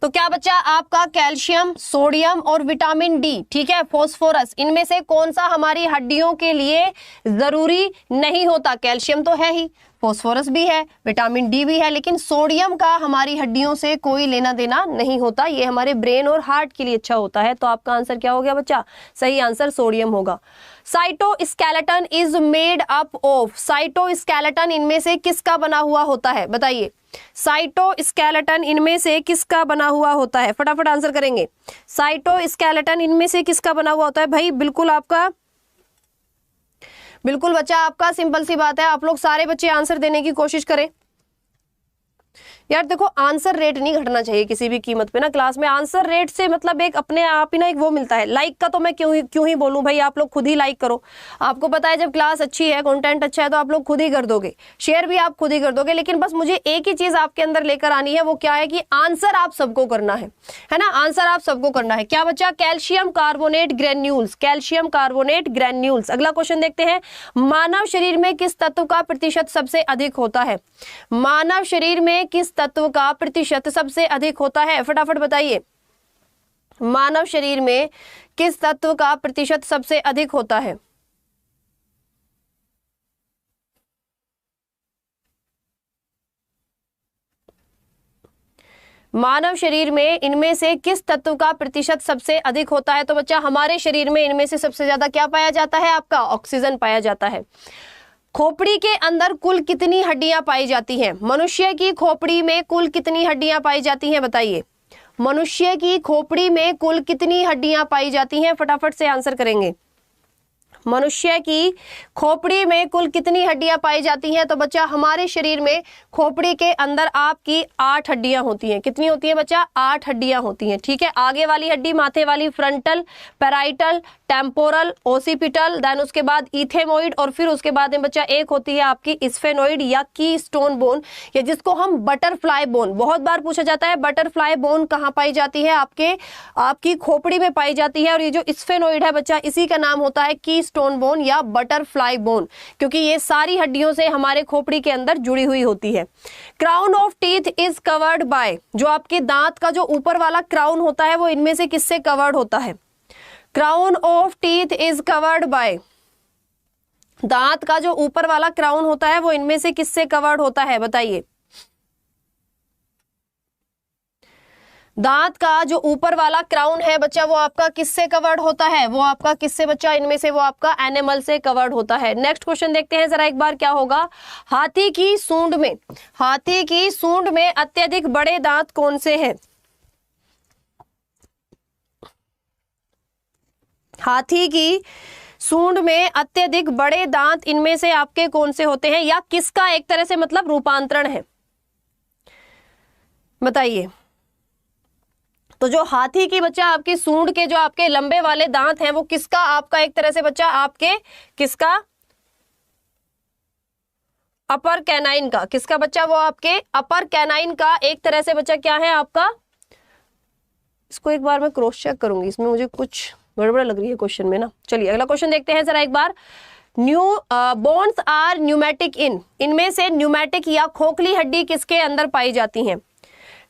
तो क्या बच्चा आपका कैल्शियम, सोडियम और विटामिन डी, ठीक है, फास्फोरस, इनमें से कौन सा हमारी हड्डियों के लिए जरूरी नहीं होता? कैल्शियम तो है ही, फास्फोरस भी है, विटामिन डी भी है, लेकिन सोडियम का हमारी हड्डियों से कोई लेना देना नहीं होता। ये हमारे ब्रेन और हार्ट के लिए अच्छा होता है। तो आपका आंसर क्या हो गया बच्चा? सही आंसर सोडियम होगा। Cytoskeleton is made up of, cytoskeleton इनमें से किसका बना हुआ होता है? बताइए, साइटोस्केलेटन इनमें से किसका बना हुआ होता है? फटाफट आंसर करेंगे। साइटोस्केलेटन इनमें से किसका बना हुआ होता है? भाई बिल्कुल आपका, बिल्कुल बच्चा आपका, सिंपल सी बात है, आप लोग सारे बच्चे आंसर देने की कोशिश करें। यार देखो, आंसर रेट नहीं घटना चाहिए किसी भी कीमत पे ना क्लास में। आंसर रेट से मतलब एक अपने आप ही ना एक वो मिलता है। लाइक का तो मैं क्यों ही बोलूं भाई, आप लोग खुद ही लाइक करो। आपको पता है जब क्लास अच्छी है, कंटेंट अच्छा है, तो आप लोग खुद ही कर दोगे, शेयर भी आप खुद ही कर दोगे। लेकिन बस मुझे एक ही चीज आपके अंदर लेकर आनी है, वो क्या है कि आंसर आप सबको करना है ना, आंसर आप सबको करना है। क्या बच्चा? Calcium carbonate granules, calcium carbonate granules. अगला क्वेश्चन देखते हैं, मानव शरीर में किस तत्व का प्रतिशत सबसे अधिक होता है? मानव शरीर में किस तत्व का प्रतिशत सबसे अधिक होता है? फटाफट बताइए, मानव शरीर में किस तत्व का प्रतिशत सबसे अधिक होता है? मानव शरीर में इनमें से किस तत्व का प्रतिशत सबसे अधिक होता है? तो बच्चा हमारे शरीर में इनमें से सबसे ज्यादा क्या पाया जाता है? आपका ऑक्सीजन पाया जाता है। खोपड़ी के अंदर कुल कितनी हड्डियां पाई जाती हैं? मनुष्य की खोपड़ी में कुल कितनी हड्डियां पाई जाती हैं? बताइए, मनुष्य की खोपड़ी में कुल कितनी हड्डियां पाई जाती हैं? फटाफट से आंसर करेंगे। मनुष्य की खोपड़ी में कुल कितनी हड्डियां पाई जाती हैं? तो बच्चा हमारे शरीर में खोपड़ी के अंदर आपकी 8 हड्डियां होती हैं। कितनी होती है बच्चा? 8 हड्डियां होती हैं, ठीक है। आगे वाली हड्डी माथे वाली frontal, parietal, temporal, occipital, then उसके बाद इथेमोइड, और फिर उसके बाद में बच्चा एक होती है आपकी स्फेनोइड या कीस्टोन बोन, या जिसको हम बटरफ्लाई बोन, बहुत बार पूछा जाता है बटरफ्लाई बोन कहाँ पाई जाती है? आपकी खोपड़ी में पाई जाती है। और ये जो स्फेनोइड है बच्चा, इसी का नाम होता है कीस्टोन बोन या बटरफ्लाई बोन, क्योंकि ये सारी हड्डियों से हमारे खोपड़ी के अंदर जुड़ी हुई होती है। Crown of teeth is covered by, जो आपके दांत का जो ऊपर वाला क्राउन होता है वो इनमें से किससे कवर्ड होता है? Crown of teeth is covered by, दांत का जो ऊपर वाला क्राउन होता है वो इनमें से किससे कवर्ड होता है? बताइए, दांत का जो ऊपर वाला क्राउन है बच्चा वो आपका किससे कवर्ड होता है? वो आपका किससे बच्चा? इनमें से वो आपका एनिमल से कवर्ड होता है। नेक्स्ट क्वेश्चन देखते हैं जरा एक बार, क्या होगा? हाथी की सूंड में, हाथी की सूंड में अत्यधिक बड़े दांत कौन से हैं? हाथी की सूंड में अत्यधिक बड़े दांत इनमें से आपके कौन से होते हैं, या किसका एक तरह से मतलब रूपांतरण है? बताइए। तो जो हाथी की बच्चा आपकी सूंड के जो आपके लंबे वाले दांत हैं वो किसका आपका एक तरह से बच्चा आपके किसका? अपर कैनाइन का। किसका बच्चा? वो आपके अपर कैनाइन का एक तरह से बच्चा क्या है आपका? इसको एक बार मैं क्रॉस चेक करूंगी, इसमें मुझे कुछ गड़बड़ लग रही है क्वेश्चन में ना। चलिए अगला क्वेश्चन देखते हैं जरा एक बार। बोन्स आर न्यूमेटिक इन, इनमें से न्यूमेटिक या खोखली हड्डी किसके अंदर पाई जाती हैं?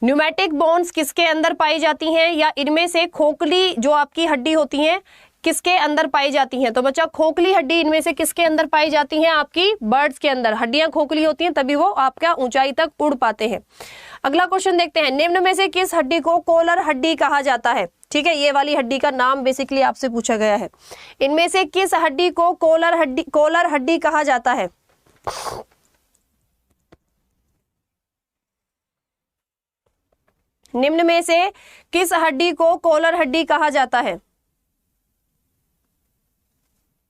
न्यूमेटिक बोन्स किसके अंदर पाई जाती हैं, या इनमें से खोखली जो आपकी हड्डी होती हैं किसके अंदर पाई जाती हैं? तो बच्चा खोखली हड्डी इनमें से किसके अंदर पाई जाती हैं? आपकी बर्ड्स के अंदर। हड्डियां खोखली होती हैं तभी वो आपका ऊंचाई तक उड़ पाते हैं। अगला क्वेश्चन देखते हैं, निम्न में से किस हड्डी को कोलर हड्डी कहा जाता है? ठीक है, ये वाली हड्डी का नाम बेसिकली आपसे पूछा गया है। इनमें से किस हड्डी को कोलर हड्डी कहा जाता है? निम्न में से किस हड्डी को कॉलर हड्डी कहा जाता है?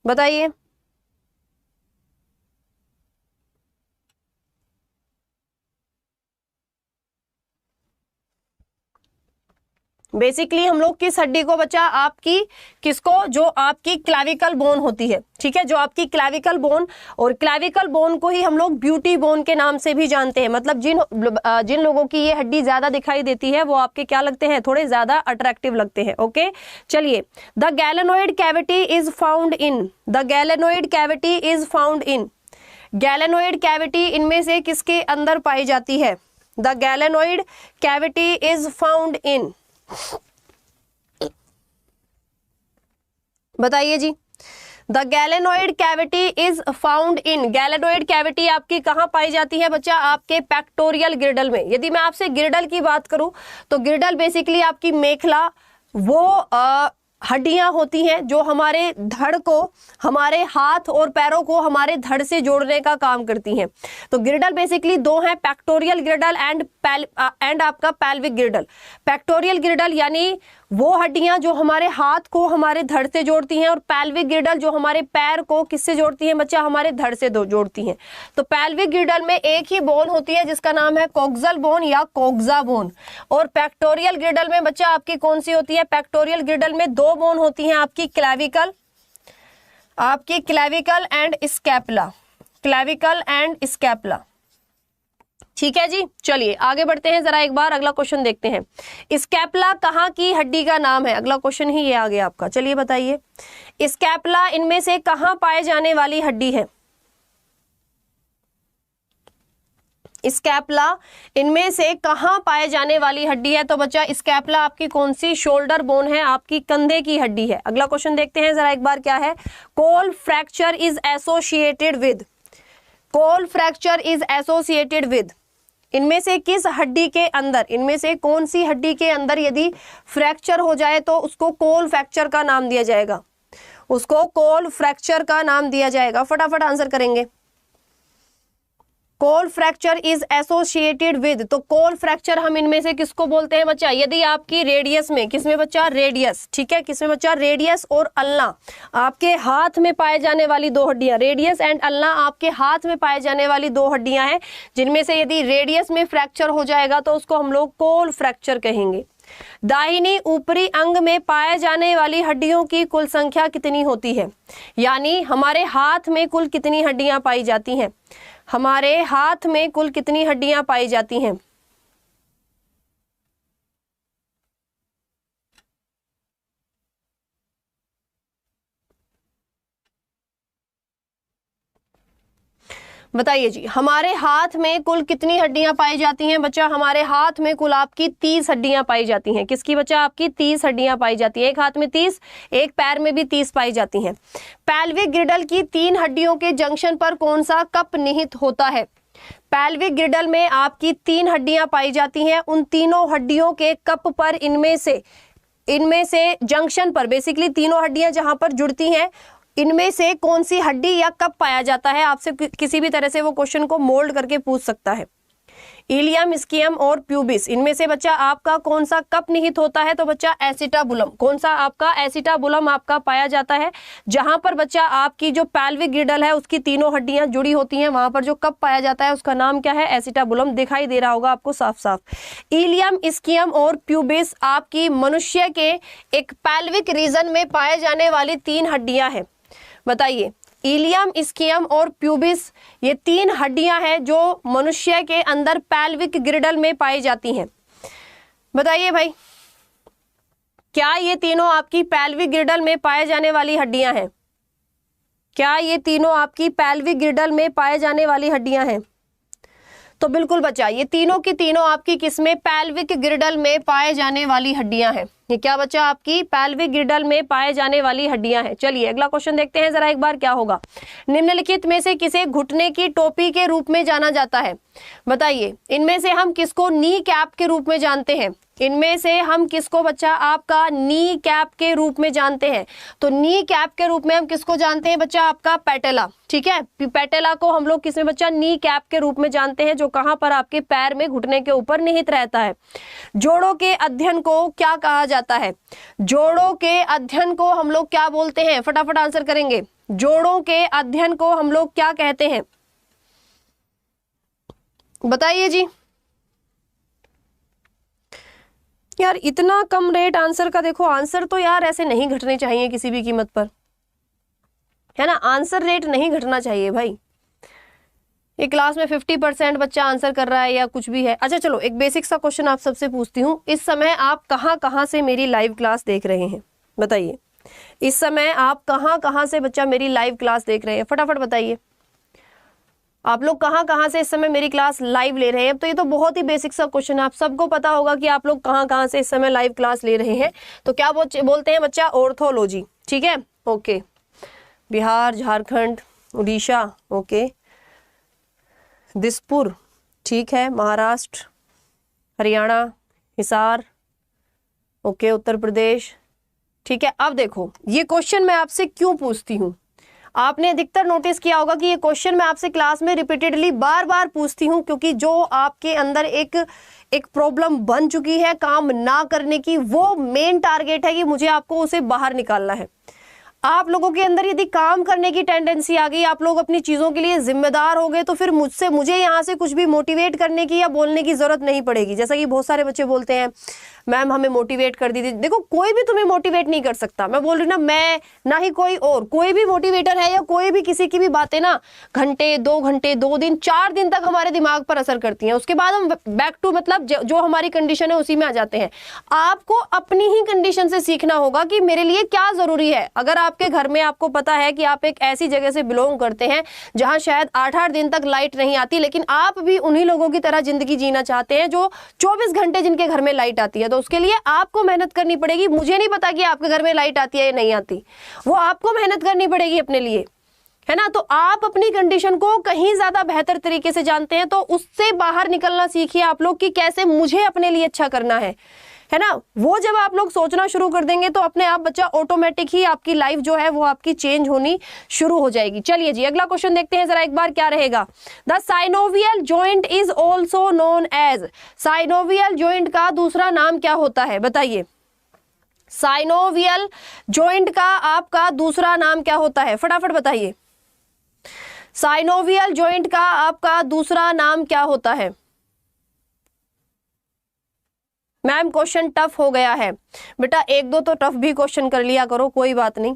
बताइए। बेसिकली हम लोग किस हड्डी को बच्चा, आपकी किसको, जो आपकी क्लैविकल बोन होती है, ठीक है, जो आपकी क्लैविकल बोन, और क्लैविकल बोन को ही हम लोग ब्यूटी बोन के नाम से भी जानते हैं। मतलब जिन लोगों की ये हड्डी ज्यादा दिखाई देती है वो आपके क्या लगते हैं, थोड़े ज्यादा अट्रैक्टिव लगते हैं। ओके, चलिए। The glenoid cavity is found in, the glenoid cavity is found in, glenoid cavity इनमें से किसके अंदर पाई जाती है? The glenoid cavity is found in, बताइए जी। The glenoid cavity is found in, glenoid cavity आपकी कहां पाई जाती है बच्चा? आपके पेक्टोरियल गिर्डल में। यदि मैं आपसे गिर्डल की बात करूं तो गिर्डल बेसिकली आपकी मेखला, वो हड्डियां होती हैं जो हमारे धड़ को, हमारे हाथ और पैरों को हमारे धड़ से जोड़ने का काम करती हैं। तो गिर्डल बेसिकली दो हैं, पेक्टोरियल गिर्डल एंड आपका पैल्विक गिर्डल। पेक्टोरियल गिर्डल यानी वो हड्डियां जो हमारे हाथ को हमारे धड़ से जोड़ती हैं, और पैल्विक गिर्डल जो हमारे पैर को किससे जोड़ती हैं बच्चा? हमारे धड़ से जोड़ती हैं। तो पैल्विक गिर्डल में एक ही बोन होती है जिसका नाम है कोक्सल बोन या कोक्सा बोन, और पेक्टोरियल गिर्डल में बच्चा आपकी कौन सी होती है? पेक्टोरियल गिर्डल में दो बोन होती हैं, आपकी clavicle and scapula, clavicle and scapula. ठीक है जी, चलिए आगे बढ़ते हैं, जरा एक बार अगला क्वेश्चन देखते हैं। स्कैपुला कहाँ की हड्डी का नाम है? अगला क्वेश्चन ही ये आ गया आपका। चलिए बताइए, स्कैपुला इनमें से कहाँ पाए जाने वाली हड्डी है? स्कैपुला इनमें से कहाँ पाए जाने वाली हड्डी है? तो बच्चा स्कैपुला आपकी कौन सी? शोल्डर बोन है, आपकी कंधे की हड्डी है। अगला क्वेश्चन देखते हैं जरा एक बार, क्या है? Colles fracture is associated with, Colles fracture is associated with, इनमें से किस हड्डी के अंदर, इनमें से कौन सी हड्डी के अंदर यदि फ्रैक्चर हो जाए तो उसको कोल फ्रैक्चर का नाम दिया जाएगा, उसको कोल फ्रैक्चर का नाम दिया जाएगा। फटाफट आंसर करेंगे। कोल फ्रैक्चर इज एसोसिएटेड विद, तो कोल फ्रैक्चर हम इनमें से किसको बोलते हैं बच्चा? यदि आपकी रेडियस में, किसमें बच्चा? रेडियस, ठीक है, किसमें बच्चा? रेडियस और अल्ना, आपके हाथ में पाए जाने वाली दो हड्डियां, रेडियस एंड अल्ना आपके हाथ में पाए जाने वाली दो हड्डियां हैं, जिनमें से यदि रेडियस में फ्रैक्चर हो जाएगा तो उसको हम लोग कोल फ्रैक्चर कहेंगे। दाहिनी ऊपरी अंग में पाए जाने वाली हड्डियों की कुल संख्या कितनी होती है? यानी हमारे हाथ में कुल कितनी हड्डियां पाई जाती हैं? हमारे हाथ में कुल कितनी हड्डियां पाई जाती हैं? बताइए जी, हमारे हाथ में कुल कितनी हड्डियां पाई जाती हैं बच्चा? हमारे हाथ में कुल आपकी 30 हड्डियां पाई जाती हैं। किसकी बच्चा? आपकी 30 हड्डियां पाई जाती है। एक हाथ में 30, एक पैर में भी 30 पाई जाती हैं। पैल्विक गिर्डल की 3 हड्डियों के जंक्शन पर कौन सा कप निहित होता है? पैल्विक गिर्डल में आपकी 3 हड्डियां पाई जाती हैं, उन तीनों हड्डियों के कप पर इनमें से जंक्शन पर, बेसिकली तीनों हड्डियां जहां पर जुड़ती हैं, इनमें से कौन सी हड्डी या कप पाया जाता है? आपसे किसी भी तरह से वो क्वेश्चन को मोल्ड करके पूछ सकता है। इलियम, स्कियम और प्यूबिस, इनमें से बच्चा आपका कौन सा कप निहित होता है? तो बच्चा एसिटाबुलम, कौन सा? आपका एसिटाबुलम आपका पाया जाता है। जहां पर बच्चा आपकी जो पैल्विक गिर्डल है उसकी तीनों हड्डियां जुड़ी होती हैं, वहां पर जो कप पाया जाता है उसका नाम क्या है? एसिटाबुलम। दिखाई दे रहा होगा आपको साफ साफ। इलियम, स्कियम और प्यूबिस आपकी मनुष्य के एक पैल्विक रीजन में पाए जाने वाली 3 हड्डियां हैं। बताइए, इलियम, स्कियम और प्यूबिस, ये 3 हड्डियां हैं जो मनुष्य के अंदर पैल्विक गिर्डल में पाई जाती हैं। बताइए भाई, क्या ये तीनों आपकी पैल्विक गिर्डल में पाए जाने वाली हड्डियां हैं? क्या ये तीनों आपकी पैल्विक गिर्डल में पाए जाने वाली हड्डियां हैं? तो बिल्कुल बच्चा, ये तीनों की तीनों आपकी किसमें? पैल्विक गिर्डल में पाए जाने वाली हड्डियां हैं। ये क्या बच्चा आपकी पैल्विक गिर्डल में पाए जाने वाली हड्डियां हैं। चलिए अगला क्वेश्चन देखते हैं जरा एक बार, क्या होगा। निम्नलिखित में से किसे घुटने की टोपी के रूप में जाना जाता है, बताइए। इनमें से हम किसको नी कैप के रूप में जानते हैं, इनमें से हम किसको बच्चा आपका नी कैप के रूप में जानते हैं। तो नी कैप के रूप में हम किसको जानते हैं बच्चा, आपका पैटेला, ठीक है। पैटेला को हम लोग किसमें बच्चा, नी कैप के रूप में जानते हैं, जो कहां पर आपके पैर में घुटने के ऊपर निहित रहता है। जोड़ों के अध्ययन को क्या कहा जाता है, जोड़ों के अध्ययन को हम लोग क्या बोलते हैं, फटाफट आंसर करेंगे। जोड़ों के अध्ययन को हम लोग क्या कहते हैं, बताइए जी। यार इतना कम रेट आंसर का, देखो आंसर तो यार ऐसे नहीं घटने चाहिए किसी भी कीमत पर, है ना। आंसर रेट नहीं घटना चाहिए भाई। ये क्लास में 50% बच्चा आंसर कर रहा है या कुछ भी है। अच्छा चलो एक बेसिक सा क्वेश्चन आप सबसे पूछती हूँ, इस समय आप कहाँ से मेरी लाइव क्लास देख रहे हैं, बताइए। इस समय आप कहाँ से बच्चा मेरी लाइव क्लास देख रहे हैं, फटाफट बताइए। आप लोग कहाँ से इस समय मेरी क्लास लाइव ले रहे हैं। तो ये तो बहुत ही बेसिक सा क्वेश्चन है, आप सबको पता होगा कि आप लोग कहाँ से इस समय लाइव क्लास ले रहे हैं। तो क्या बोलते हैं बच्चा, ऑर्थोलॉजी, ठीक है, ओके। बिहार, झारखंड, उड़ीसा, ओके, दिसपुर, ठीक है, महाराष्ट्र, हरियाणा, हिसार, ओके, उत्तर प्रदेश, ठीक है। अब देखो ये क्वेश्चन मैं आपसे क्यों पूछती हूँ, आपने अधिकतर नोटिस किया होगा कि ये क्वेश्चन मैं आपसे क्लास में रिपीटेडली बार पूछती हूँ, क्योंकि जो आपके अंदर एक प्रॉब्लम बन चुकी है काम ना करने की, वो मेन टारगेट है कि मुझे आपको उसे बाहर निकालना है। आप लोगों के अंदर यदि काम करने की टेंडेंसी आ गई, आप लोग अपनी चीजों के लिए जिम्मेदार हो गए, तो फिर मुझे यहाँ से कुछ भी मोटिवेट करने की या बोलने की जरूरत नहीं पड़ेगी। जैसा कि बहुत सारे बच्चे बोलते हैं मैम हमें मोटिवेट कर दीजिए। देखो कोई भी तुम्हें मोटिवेट नहीं कर सकता, मैं बोल रही ना, मैं ना ही कोई भी मोटिवेटर है, या कोई भी किसी की भी बातें ना घंटे 2 घंटे 2 दिन 4 दिन तक हमारे दिमाग पर असर करती हैं। उसके बाद हम बैक टू मतलब जो हमारी कंडीशन है उसी में आ जाते हैं। आपको अपनी ही कंडीशन से सीखना होगा कि मेरे लिए क्या जरूरी है। अगर आपके घर में आपको पता है कि आप एक ऐसी जगह से बिलोंग करते हैं जहां शायद 8-8 दिन तक लाइट नहीं आती, लेकिन आप भी उन्हीं लोगों की तरह जिंदगी जीना चाहते हैं जो 24 घंटे जिनके घर में लाइट आती है, तो उसके लिए आपको मेहनत करनी पड़ेगी। मुझे नहीं पता कि आपके घर में लाइट आती है या नहीं आती, वो आपको मेहनत करनी पड़ेगी अपने लिए, है ना। तो आप अपनी कंडीशन को कहीं ज्यादा बेहतर तरीके से जानते हैं, तो उससे बाहर निकलना सीखिए आप लोग कि कैसे मुझे अपने लिए अच्छा करना है ना। वो जब आप लोग सोचना शुरू कर देंगे तो अपने आप बच्चा ऑटोमेटिक ही आपकी लाइफ जो है वो आपकी चेंज होनी शुरू हो जाएगी। चलिए जी अगला क्वेश्चन देखते हैं जरा एक बार, क्या रहेगा। The synovial joint is also known as, synovial joint का दूसरा नाम क्या होता है, बताइए। साइनोवियल जॉइंट का आपका दूसरा नाम क्या होता है, फटाफट बताइए। साइनोवियल जॉइंट का आपका दूसरा नाम क्या होता है। मैम क्वेश्चन टफ हो गया है बेटा, 1-2 तो टफ भी क्वेश्चन कर लिया करो, कोई बात नहीं,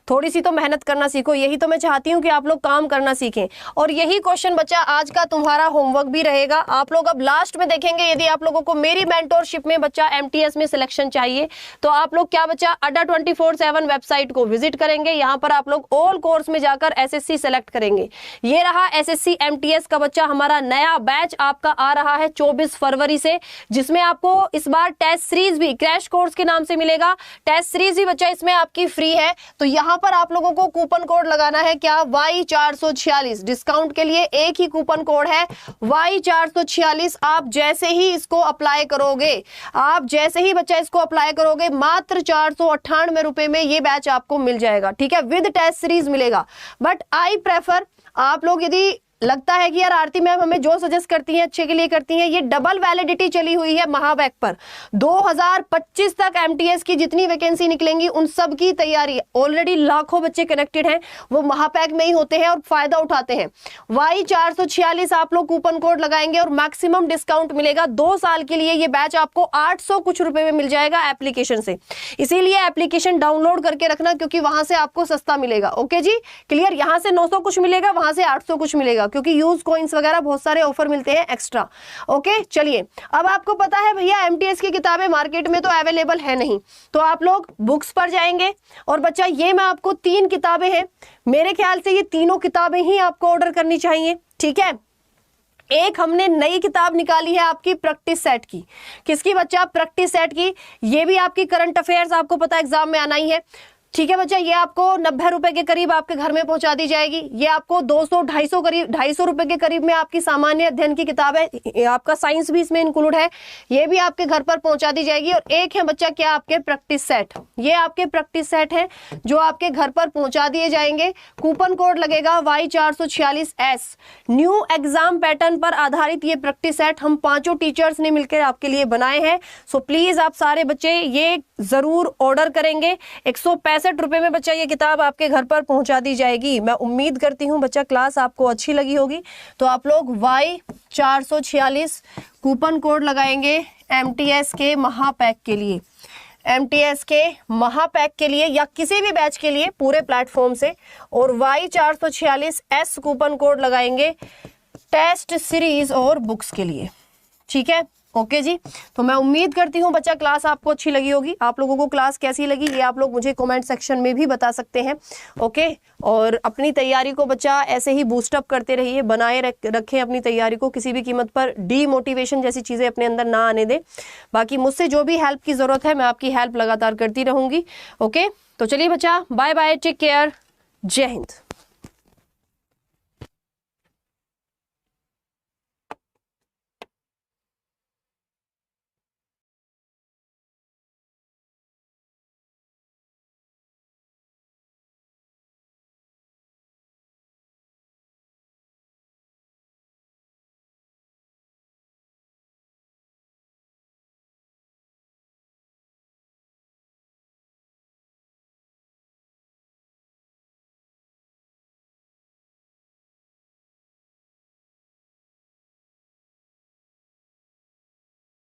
थोड़ी सी तो मेहनत करना सीखो। यही तो मैं चाहती हूँ कि आप लोग काम करना सीखें, और यही क्वेश्चन बच्चा आज का तुम्हारा होमवर्क भी रहेगा। आप लोग अब लास्ट में देखेंगे, यदि आप लोगों को मेरी मेंटोरशिप में बच्चा एमटीएस में सिलेक्शन चाहिए तो आप लोग क्या बच्चा अड्डा 24/7 वेबसाइट को विजिट करेंगे। यहाँ पर आप लोग ऑल कोर्स में जाकर एसएससी सेलेक्ट करेंगे। ये रहा एसएससी एमटीएस का बच्चा हमारा नया बैच आपका आ रहा है 24 फरवरी से, जिसमें आपको इस बार टेस्ट सीरीज भी क्रैश कोर्स के नाम से मिलेगा। टेस्ट सीरीज भी बच्चा इसमें आपकी फ्री है। तो यहाँ पर आप लोगों को कूपन कोड लगाना है क्या, Y446। डिस्काउंट के लिए एक ही कूपन कोड है Y446। आप जैसे ही इसको अप्लाई करोगे, बच्चा इसको अप्लाई करोगे, मात्र 498 रुपए में ये बैच आपको मिल जाएगा, ठीक है, विद टेस्ट सीरीज मिलेगा। बट आई प्रेफर, आप लोग यदि लगता है कि यार आरती मैम हमें जो सजेस्ट करती हैं अच्छे के लिए करती हैं, ये डबल वैलिडिटी चली हुई है महाबैक पर, 2025 तक एमटीएस की जितनी वैकेंसी निकलेंगी उन सब की तैयारी, ऑलरेडी लाखों बच्चे कनेक्टेड हैं, वो महापैक में ही होते हैं और फायदा उठाते हैं। Y446 आप लोग कूपन कोड लगाएंगे और मैक्सिमम डिस्काउंट मिलेगा 2 साल के लिए। ये बैच आपको 800 कुछ रुपए में मिल जाएगा एप्लीकेशन से, इसीलिए एप्लीकेशन डाउनलोड करके रखना क्योंकि वहां से आपको सस्ता मिलेगा। ओके जी क्लियर, यहां से 900 कुछ मिलेगा, वहां से 800 कुछ मिलेगा, क्योंकि यूज कॉइंस वगैरह बहुत सारे ऑफर मिलते हैं एक्स्ट्रा। ओके चलिए, अब आपको पता है भैया एमटीएस की किताबें मार्केट में तो अवेलेबल है नहीं, तो आप लोग बुक्स पर जाएंगे और बच्चा ये मैं आपको 3 किताबें हैं, मेरे ख्याल से ये तीनों किताबें ही आपको ऑर्डर करनी चाहिए, ठीक है। एक हमने नई किताब निकाली है आपकी प्रैक्टिस सेट की। किसकी बच्चा? प्रैक्टिस सेट की। ये भी आपकी करंट अफेयर्स, आपको पता है एग्जाम में आना ही है। ठीक है बच्चा, ये आपको 90 रुपए के करीब आपके घर में पहुंचा दी जाएगी। ये आपको 200-250 रुपए के करीब में आपकी सामान्य अध्ययन की किताब है, आपका साइंस भी इसमें इंक्लूड है, ये भी आपके घर पर पहुंचा दी जाएगी। और एक है बच्चा क्या? आपके प्रैक्टिस सेट। ये आपके प्रैक्टिस सेट है जो आपके घर पर पहुंचा दिए जाएंगे। कूपन कोड लगेगा Y446S। न्यू एग्जाम पैटर्न पर आधारित ये प्रैक्टिस सेट हम 5 टीचर्स ने मिलकर आपके लिए बनाए हैं। सो प्लीज आप सारे बच्चे ये जरूर ऑर्डर करेंगे। 165 रुपए में बच्चा ये किताब आपके घर पर पहुंचा दी जाएगी। मैं उम्मीद करती हूं बच्चा क्लास आपको अच्छी लगी होगी। तो आप लोग Y446 कूपन कोड लगाएंगे MTS के महापैक के लिए, MTS के महापैक के लिए या किसी भी बैच के लिए पूरे प्लेटफॉर्म से, और Y446S कूपन कोड लगाएंगे टेस्ट सीरीज और बुक्स के लिए। ठीक है, ओके जी। तो मैं उम्मीद करती हूँ बच्चा क्लास आपको अच्छी लगी होगी। आप लोगों को क्लास कैसी लगी ये आप लोग मुझे कमेंट सेक्शन में भी बता सकते हैं। ओके, और अपनी तैयारी को बच्चा ऐसे ही बूस्टअप करते रहिए, बनाए रखें अपनी तैयारी को, किसी भी कीमत पर डीमोटिवेशन जैसी चीज़ें अपने अंदर ना आने दें। बाकी मुझसे जो भी हेल्प की ज़रूरत है मैं आपकी हेल्प लगातार करती रहूँगी। ओके, तो चलिए बच्चा, बाय बाय, टेक केयर, जय हिंद।